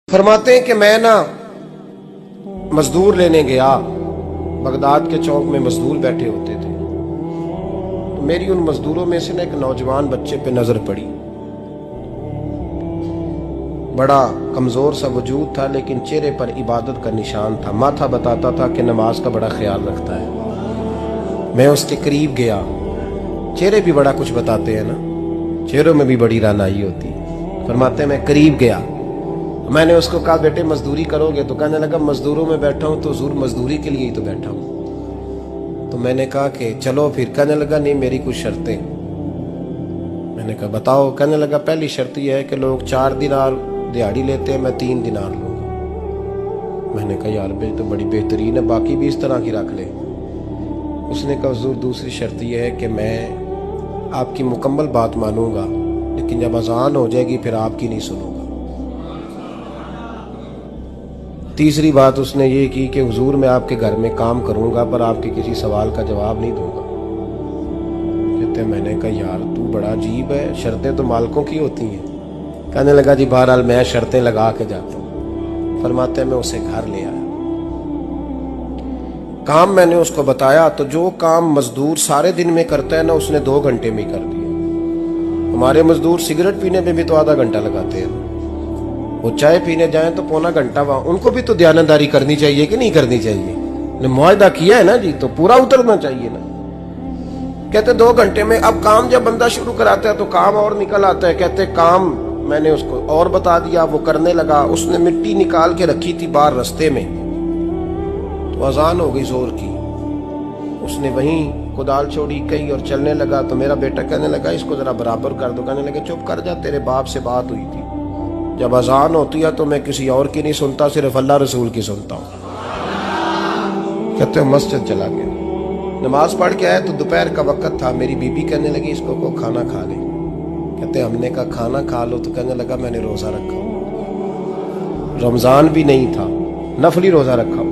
फरमाते हैं कि मैं ना मजदूर लेने गया, बगदाद के चौक में मजदूर बैठे होते थे। तो मेरी उन मजदूरों में से ना एक नौजवान बच्चे पे नजर पड़ी। बड़ा कमजोर सा वजूद था, लेकिन चेहरे पर इबादत का निशान था। माथा बताता था कि नमाज का बड़ा ख्याल रखता है। मैं उसके करीब गया। चेहरे भी बड़ा कुछ बताते हैं ना, चेहरों में भी बड़ी रानाई होती है। फरमाते हैं मैं करीब गया, मैंने उसको कहा बेटे मजदूरी करोगे? तो कहने लगा मजदूरों में बैठा हूं तो हुजूर मजदूरी के लिए ही तो बैठा हूं। तो मैंने कहा कि चलो फिर। कहने लगा नहीं मेरी कुछ शर्तें। मैंने कहा बताओ। कहने लगा पहली शर्त यह है कि लोग 4 दिनार दिहाड़ी लेते हैं, मैं 3 दिनार लूंगा। मैंने कहा यार बे तो बड़ी बेहतरीन है, बाकी भी इस तरह की रख ले। उसने कहा हुजूर दूसरी शर्त यह है कि मैं आपकी मुकम्मल बात मानूंगा, लेकिन जब अजान हो जाएगी फिर आपकी नहीं सुनूंगा। तीसरी बात उसने ये की कि हुजूर मैं आपके घर में काम करूंगा पर आपके किसी सवाल का जवाब नहीं दूंगा। कहते मैंने कहा यार तू बड़ा अजीब है, शर्तें तो मालिकों की होती हैं। कहने लगा जी बहरहाल मैं शर्तें लगा के जाता हूँ। फरमाते मैं उसे घर ले आया। काम मैंने उसको बताया तो जो काम मजदूर सारे दिन में करता है ना, उसने 2 घंटे में कर दिया। हमारे मजदूर सिगरेट पीने में भी तो आधा घंटा लगाते हैं, वो चाय पीने जाएं तो पौना घंटा। वहां उनको भी तो दयानतदारी करनी चाहिए कि नहीं करनी चाहिए? मुआहदा किया है ना जी, तो पूरा उतरना चाहिए ना। कहते 2 घंटे में। अब काम जब बंदा शुरू कराता है तो काम और निकल आता है। कहते काम मैंने उसको और बता दिया, वो करने लगा। उसने मिट्टी निकाल के रखी थी बाहर रास्ते में, तो अजान हो गई जोर की। उसने वहीं कुदाल छोड़ी कही और चलने लगा। तो मेरा बेटा कहने लगा इसको जरा बराबर कर दो। कहने लगे चुप कर जा, तेरे बाप से बात हुई थी, जब अजान होती है तो मैं किसी और की नहीं सुनता, सिर्फ अल्लाह रसूल की सुनता हूँ। कहते मस्जिद चला गया, नमाज पढ़ के आया तो दोपहर का वक्त था। मेरी बीबी कहने लगी इसको को खाना खा ले। कहते हमने कहा खाना खा लो। तो कहने लगा मैंने रोजा रखा, रमजान भी नहीं था, नफली रोजा रखा।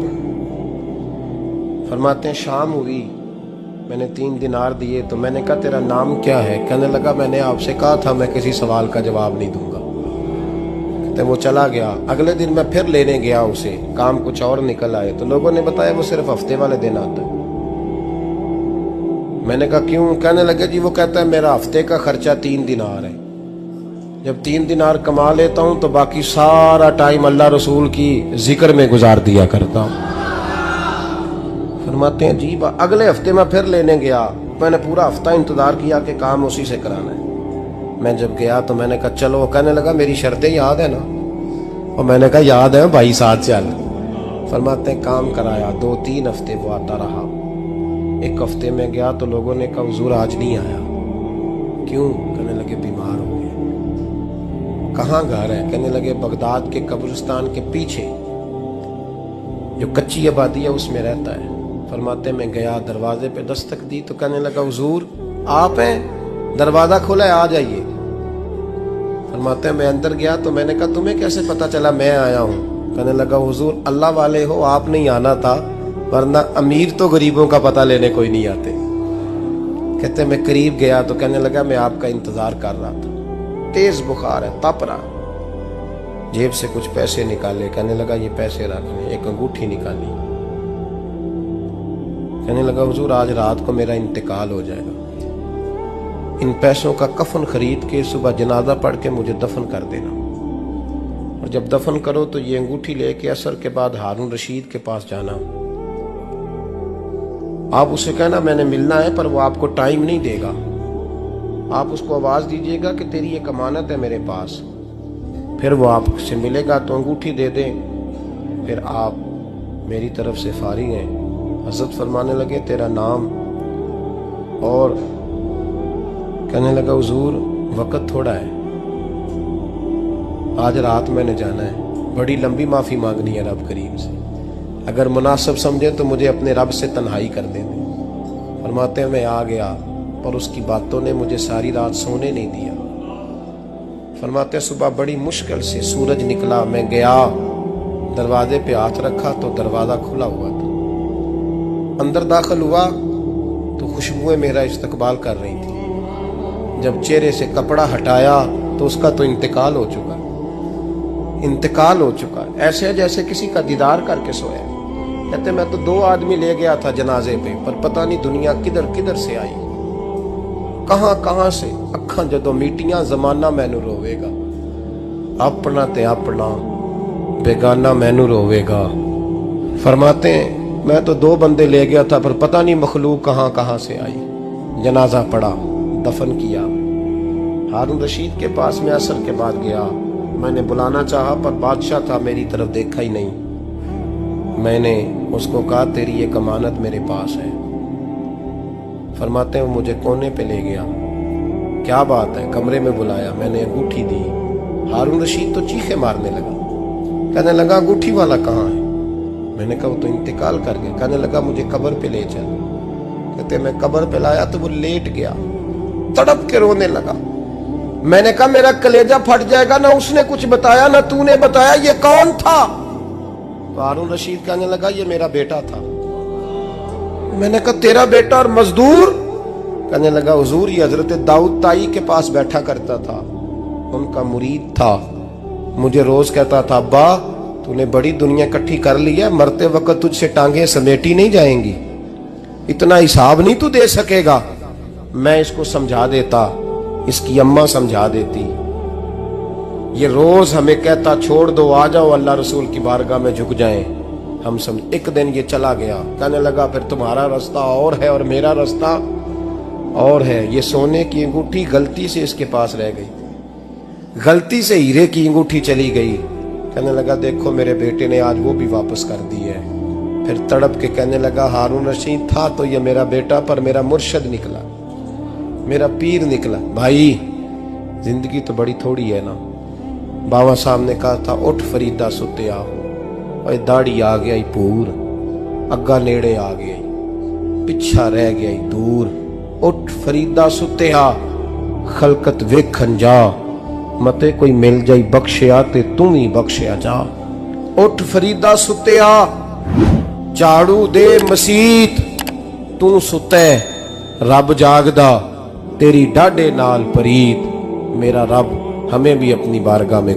फरमाते हैं शाम हुई, मैंने 3 दिनार दिए। तो मैंने कहा तेरा नाम क्या है? कहने लगा मैंने आपसे कहा था मैं किसी सवाल का जवाब नहीं दूंगा। तो वो चला गया। अगले दिन मैं फिर लेने गया उसे, काम कुछ और निकल आए। तो लोगों ने बताया वो सिर्फ हफ्ते वाले दिन आता है। मैंने कहा क्यों? कहने लगे जी वो कहता है मेरा हफ्ते का खर्चा 3 दिनार है, जब 3 दिनार कमा लेता हूं तो बाकी सारा टाइम अल्लाह रसूल की जिक्र में गुजार दिया करता हूं। फरमाते हैं जी अगले हफ्ते मैं फिर लेने गया। मैंने पूरा हफ्ता इंतजार किया कि काम उसी से कराना है। मैं जब गया तो मैंने कहा चलो। कहने लगा मेरी शर्तें याद है ना? और मैंने कहा याद है भाई साथ चल। फरमाते हैं काम कराया। 2-3 हफ्ते वो आता रहा। एक हफ्ते में गया तो लोगों ने कहा हुजूर आज नहीं आया। क्यों? कहने लगे बीमार हो गए। कहाँ घर है? कहने लगे बगदाद के कब्रिस्तान के पीछे जो कच्ची आबादी है उसमें रहता है। फरमाते मैं गया, दरवाजे पे दस्तक दी तो कहने लगा हुजूर आप हैं? दरवाजा खोला है, आ जाइए। फरमाते हैं मैं अंदर गया तो मैंने कहा तुम्हें कैसे पता चला मैं आया हूँ? कहने लगा हुजूर अल्लाह वाले हो, आप नहीं आना था, वरना अमीर तो गरीबों का पता लेने कोई नहीं आते। कहते मैं करीब गया तो कहने लगा मैं आपका इंतजार कर रहा था, तेज बुखार है, तप रहा। जेब से कुछ पैसे निकाले। कहने लगा ये पैसे रखने। एक अंगूठी निकाली। कहने लगा हुजूर आज रात को मेरा इंतकाल हो जाएगा, इन पैसों का कफन खरीद के सुबह जनाजा पढ़ के मुझे दफन कर देना, और जब दफन करो तो ये अंगूठी लेके असर के बाद हारून रशीद के पास जाना। आप उसे कहना मैंने मिलना है, पर वो आपको टाइम नहीं देगा। आप उसको आवाज दीजिएगा कि तेरी एक अमानत है मेरे पास। फिर वो आपसे मिलेगा तो अंगूठी दे दे, फिर आप मेरी तरफ से फारिग हैं। हज़रत फरमाने लगे तेरा नाम? और कहने लगा हुजूर वक्त थोड़ा है, आज रात मैंने जाना है, बड़ी लंबी माफी मांगनी है रब करीम से, अगर मुनासिब समझे तो मुझे अपने रब से तन्हाई कर दे। फरमाते हैं मैं आ गया, पर उसकी बातों ने मुझे सारी रात सोने नहीं दिया। फरमाते हैं सुबह बड़ी मुश्किल से सूरज निकला, मैं गया दरवाजे पे हाथ रखा तो दरवाजा खुला हुआ था। अंदर दाखिल हुआ तो खुशबुएं मेरा इस्तकबाल कर रही थी। जब चेहरे से कपड़ा हटाया तो उसका तो इंतकाल हो चुका। इंतकाल हो चुका है, ऐसे जैसे किसी का दीदार करके सोया। कहते मैं तो 2 आदमी ले गया था जनाजे पे, पर पता नहीं दुनिया किधर किधर से आई, कहां कहां से। अखा जदों मीटियां जमाना मैनू रोवेगा, अपना ते अपना बेगाना मैनू रोवेगा। फरमाते हैं मैं तो 2 बंदे ले गया था, पर पता नहीं मखलूक कहां कहां से आई। जनाजा पड़ा, दफन किया। हारून रशीद के पास में असर के बाद गया, मैंने बुलाना चाहा पर बादशाह था, मेरी तरफ देखा ही नहीं। मैंने उसको कहा तेरी ये कमानत मेरे पास है। फरमाते हैं मुझे कोने पे ले गया, क्या बात है, कमरे में बुलाया, मैंने अंगूठी दी। हारून रशीद तो चीखे मारने लगा, कहने लगा अंगूठी वाला कहाँ है? मैंने कहा वो तो इंतकाल कर गया। कहने लगा मुझे कब्र पे ले चल। कहते मैं कब्र पे लाया तो वो लेट गया, तड़प के रोने लगा। मैंने कहा मेरा कलेजा फट जाएगा, ना उसने कुछ बताया ना तूने बताया, ये कौन था? तो हारून रशीद कहने लगा ये मेरा बेटा था। मैंने कहा तेरा बेटा और मजदूर? कहने लगा हुजूर ये हजरत दाऊद ताई के पास बैठा करता था, उनका मुरीद था। मुझे रोज कहता था अब्बा तूने बड़ी दुनिया इकट्ठी कर ली है, मरते वक्त तुझसे टांगे समेटी नहीं जाएंगी, इतना हिसाब नहीं तू दे सकेगा। मैं इसको समझा देता, इसकी अम्मा समझा देती। ये रोज हमें कहता छोड़ दो, आ जाओ अल्लाह रसूल की बारगाह में झुक जाएं। हम समझ। एक दिन ये चला गया, कहने लगा फिर तुम्हारा रास्ता और है और मेरा रास्ता और है। ये सोने की अंगूठी गलती से इसके पास रह गई, गलती से हीरे की अंगूठी चली गई। कहने लगा देखो मेरे बेटे ने आज वो भी वापस कर दी है। फिर तड़प के कहने लगा हारून रशीद था तो ये मेरा बेटा, पर मेरा मुर्शद निकला, मेरा पीर निकला। भाई जिंदगी तो बड़ी थोड़ी है ना। बाबा साहब ने कहा था उठ फरीदा सुते आओ, और दाढ़ी आ गया पूर, अग्गा नेड़े आ गया, पिछा रह गया दूर। उठ फरीदा सुते आ, खलकत वेखन जा, मते कोई मिल जाई बख्शिया ते तू ही बख्शिया जा। उठ फरीदा सुते आ, झाड़ू दे मसीत, तू सुते रब जागदा, तेरी डाडे नाल परीत। मेरा रब हमें भी अपनी बारगाह में